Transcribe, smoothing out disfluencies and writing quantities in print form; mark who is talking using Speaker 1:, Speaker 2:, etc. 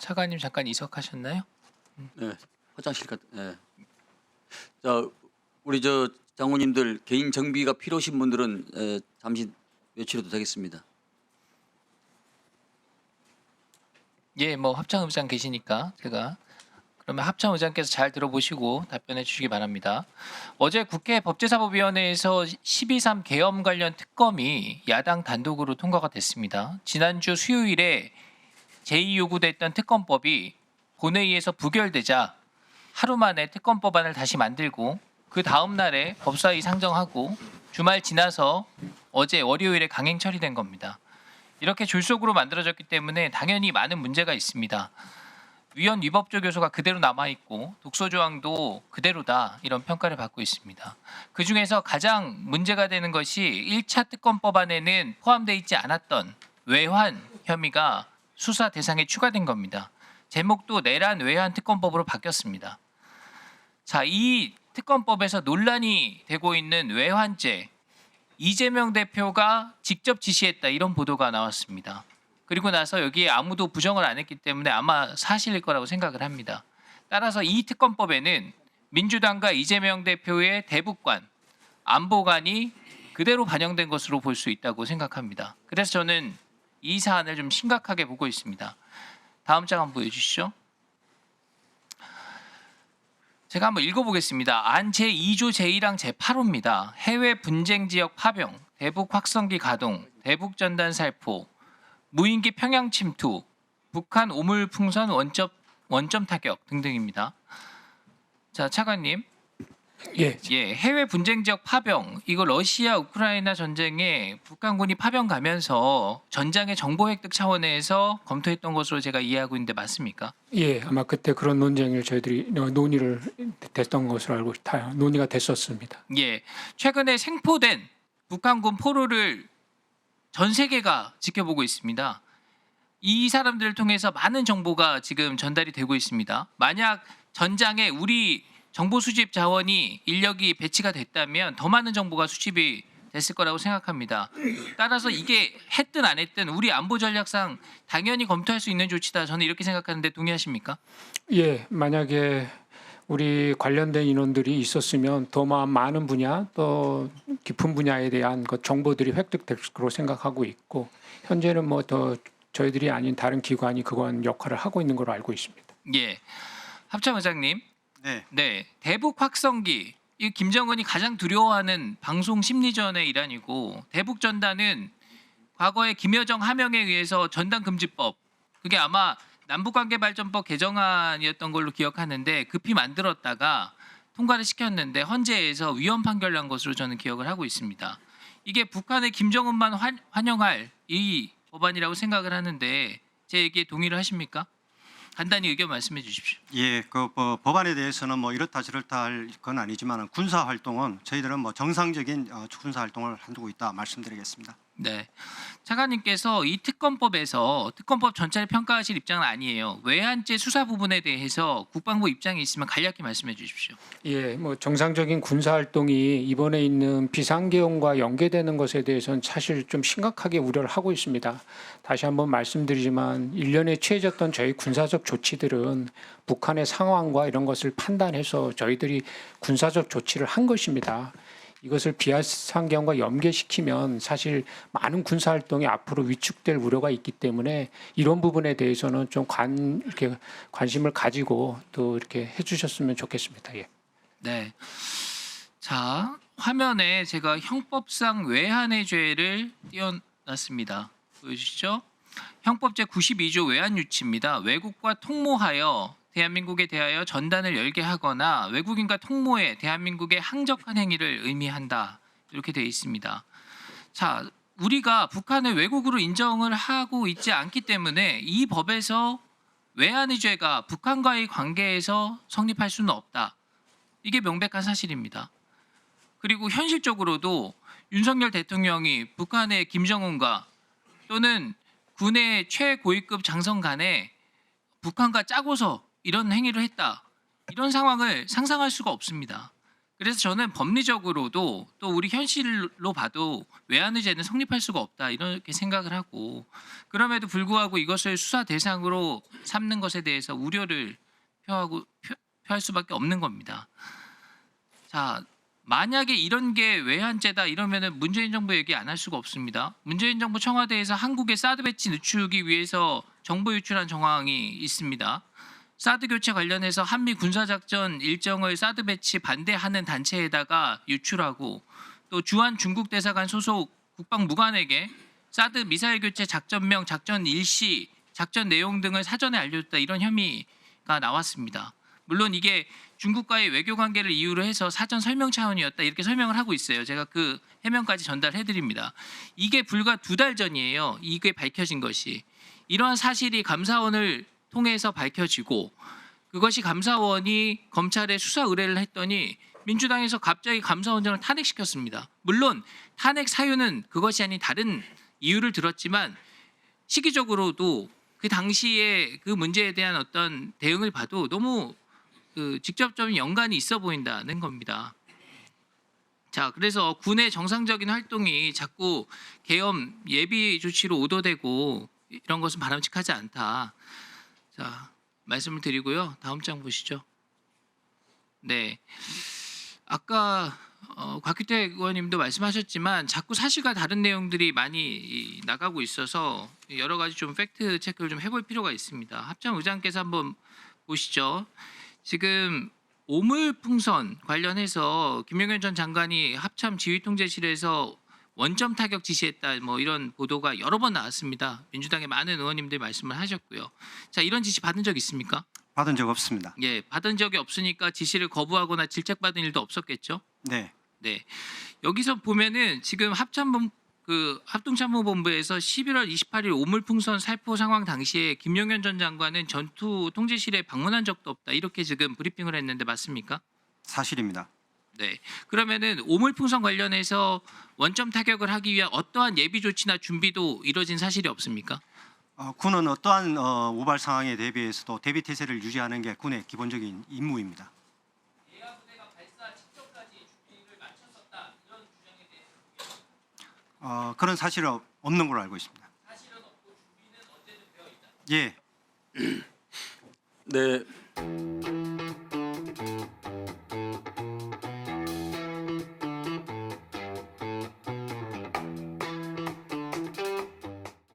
Speaker 1: 차관님 잠깐 이석하셨나요?
Speaker 2: 네, 화장실 갔. 네. 자, 우리 장모님들 개인 정비가 필요하신 분들은 잠시 외출해도 되겠습니다.
Speaker 1: 예, 뭐 합창의장 계시니까 제가 그러면 합창의장께서 잘 들어보시고 답변해 주시기 바랍니다. 어제 국회 법제사법위원회에서 12.3 계엄 관련 특검이 야당 단독으로 통과가 됐습니다. 지난주 수요일에 제2요구됐던 특검법이 본회의에서 부결되자 하루 만에 특검법안을 다시 만들고 그 다음 날에 법사위 상정하고 주말 지나서 어제 월요일에 강행 처리된 겁니다. 이렇게 졸속으로 만들어졌기 때문에 당연히 많은 문제가 있습니다. 위헌 위법적 요소가 그대로 남아있고 독소조항도 그대로다 이런 평가를 받고 있습니다. 그중에서 가장 문제가 되는 것이 1차 특검법안에는 포함되어 있지 않았던 외환 혐의가 수사 대상에 추가된 겁니다. 제목도 내란 외환 특검법으로 바뀌었습니다. 자, 이 특검법에서 논란이 되고 있는 외환죄, 이재명 대표가 직접 지시했다 이런 보도가 나왔습니다. 그리고 나서 여기에 아무도 부정을 안 했기 때문에 아마 사실일 거라고 생각을 합니다. 따라서 이 특검법에는 민주당과 이재명 대표의 대북관, 안보관이 그대로 반영된 것으로 볼 수 있다고 생각합니다. 그래서 저는 이 사안을 좀 심각하게 보고 있습니다. 다음 장 한번 보여주시죠. 제가 한번 읽어보겠습니다. 안 제2조 제1항 제8호입니다. 해외 분쟁 지역 파병, 대북 확성기 가동, 대북 전단 살포, 무인기 평양 침투, 북한 오물 풍선 원점 타격 등등입니다. 자, 차관님.
Speaker 3: 예.
Speaker 1: 해외 분쟁 지역 파병, 이거 러시아 우크라이나 전쟁에 북한군이 파병 가면서 전장의 정보 획득 차원에서 검토했던 것으로 제가 이해하고 있는데 맞습니까?
Speaker 3: 예, 아마 그때 그런 논쟁을 저희들이 논의를 됐던 것으로 알고 논의가 됐었습니다.
Speaker 1: 예, 최근에 생포된 북한군 포로를 전 세계가 지켜보고 있습니다. 이 사람들을 통해서 많은 정보가 지금 전달이 되고 있습니다. 만약 전장에 우리 정보 수집 자원이 인력이 배치가 됐다면 더 많은 정보가 수집이 됐을 거라고 생각합니다. 따라서 이게 했든 안 했든 우리 안보 전략상 당연히 검토할 수 있는 조치다. 저는 이렇게 생각하는데 동의하십니까?
Speaker 3: 예, 만약에 우리 관련된 인원들이 있었으면 더 많은 분야 또 깊은 분야에 대한 그 정보들이 획득될 거로 생각하고 있고 현재는 뭐 더 저희들이 아닌 다른 기관이 그건 역할을 하고 있는 걸로 알고 있습니다.
Speaker 1: 예, 합참의장님.
Speaker 4: 네.
Speaker 1: 대북 확성기. 이 김정은이 가장 두려워하는 방송 심리전의 일환이고 대북 전단은 과거에 김여정 하명에 의해서 전단 금지법 그게 아마 남북관계발전법 개정안이었던 걸로 기억하는데 급히 만들었다가 통과를 시켰는데 헌재에서 위헌 판결 난 것으로 저는 기억을 하고 있습니다. 이게 북한의 김정은만 환영할 이 법안이라고 생각을 하는데 제 얘기에 동의를 하십니까? 간단히 의견 말씀해 주십시오.
Speaker 4: 예, 그 법안에 대해서는 뭐 이렇다 저렇다 할 건 아니지만 군사 활동은 저희들은 뭐 정상적인 군사 활동을 하고 있다 말씀드리겠습니다.
Speaker 1: 네, 차관님께서 이 특검법에서 특검법 전체를 평가하실 입장은 아니에요. 외환죄 수사 부분에 대해서 국방부 입장이 있으면 간략히 말씀해 주십시오.
Speaker 3: 예, 뭐 정상적인 군사 활동이 이번에 있는 비상계엄과 연계되는 것에 대해서는 사실 좀 심각하게 우려를 하고 있습니다. 다시 한번 말씀드리지만 1년에 취해졌던 저희 군사적 조치들은 북한의 상황과 이런 것을 판단해서 저희들이 군사적 조치를 한 것입니다. 이것을 비상계엄과 연계시키면 사실 많은 군사 활동이 앞으로 위축될 우려가 있기 때문에 이런 부분에 대해서는 좀 이렇게 관심을 가지고 또 이렇게 해주셨으면 좋겠습니다. 예.
Speaker 1: 네. 자, 화면에 제가 형법상 외환의 죄를 띄워놨습니다. 보여주시죠? 형법 제92조 외환유치입니다. 외국과 통모하여 대한민국에 대하여 전단을 열게 하거나 외국인과 통모해 대한민국에 항적한 행위를 의미한다. 이렇게 되어 있습니다. 자, 우리가 북한을 외국으로 인정을 하고 있지 않기 때문에 이 법에서 외환의 죄가 북한과의 관계에서 성립할 수는 없다. 이게 명백한 사실입니다. 그리고 현실적으로도 윤석열 대통령이 북한의 김정은과 또는 군의 최고위급 장성 간에 북한과 짜고서 이런 행위를 했다. 이런 상황을 상상할 수가 없습니다. 그래서 저는 법리적으로도 또 우리 현실로 봐도 외환의제는 성립할 수가 없다 이렇게 생각을 하고 그럼에도 불구하고 이것을 수사 대상으로 삼는 것에 대해서 우려를 표할 수밖에 없는 겁니다. 자, 만약에 이런 게 외환제다 이러면은 문재인 정부 얘기 안 할 수가 없습니다. 문재인 정부 청와대에서 한국의 사드 배치 늦추기 위해서 정보 유출한 정황이 있습니다. 사드 교체 관련해서 한미 군사작전 일정을 사드 배치 반대하는 단체에다가 유출하고 또 주한 중국 대사관 소속 국방무관에게 사드 미사일 교체 작전명, 작전 일시, 작전 내용 등을 사전에 알려줬다 이런 혐의가 나왔습니다. 물론 이게 중국과의 외교 관계를 이유로 해서 사전 설명 차원이었다 이렇게 설명을 하고 있어요. 제가 그 해명까지 전달해드립니다. 이게 불과 2달 전이에요. 이게 밝혀진 것이. 이러한 사실이 감사원을 통해서 밝혀지고 그것이 감사원이 검찰에 수사 의뢰를 했더니 민주당에서 갑자기 감사원장을 탄핵시켰습니다. 물론 탄핵 사유는 그것이 아닌 다른 이유를 들었지만 시기적으로도 그 당시에 그 문제에 대한 어떤 대응을 봐도 너무 직접적인 연관이 있어 보인다는 겁니다. 자, 그래서 군의 정상적인 활동이 자꾸 계엄 예비 조치로 오도되고 이런 것은 바람직하지 않다. 자, 말씀을 드리고요. 다음 장 보시죠. 네, 아까 곽규택 의원님도 말씀하셨지만 자꾸 사실과 다른 내용들이 많이 나가고 있어서 여러 가지 좀 팩트 체크를 좀 해볼 필요가 있습니다. 합참 의장께서 한번 보시죠. 지금 오물풍선 관련해서 김용현 전 장관이 합참 지휘통제실에서 원점 타격 지시했다 뭐 이런 보도가 여러 번 나왔습니다. 민주당의 많은 의원님들 말씀을 하셨고요. 자, 이런 지시 받은 적 있습니까?
Speaker 4: 받은 적 없습니다.
Speaker 1: 예, 받은 적이 없으니까 지시를 거부하거나 질책받은 일도 없었겠죠?
Speaker 4: 네.
Speaker 1: 네. 여기서 보면은 지금 합동참모본부에서 11월 28일 오물풍선 살포 상황 당시에 김용현 전 장관은 전투 통제실에 방문한 적도 없다. 이렇게 지금 브리핑을 했는데 맞습니까?
Speaker 4: 사실입니다.
Speaker 1: 네. 그러면은 오물풍선 관련해서 원점 타격을 하기 위한 어떠한 예비 조치나 준비도 이뤄진 사실이 없습니까?
Speaker 4: 군은 어떠한 우발 상황에 대비해서도 대비 태세를 유지하는 게 군의 기본적인 임무입니다.
Speaker 1: 예하부대가 발사 직전까지 준비를 마쳤었다. 이런 주장에 대해서
Speaker 4: 그런 사실은 없는 걸로 알고 있습니다.
Speaker 1: 사실은 없고 준비는 언제든 되어 있다.
Speaker 4: 예.
Speaker 2: 네.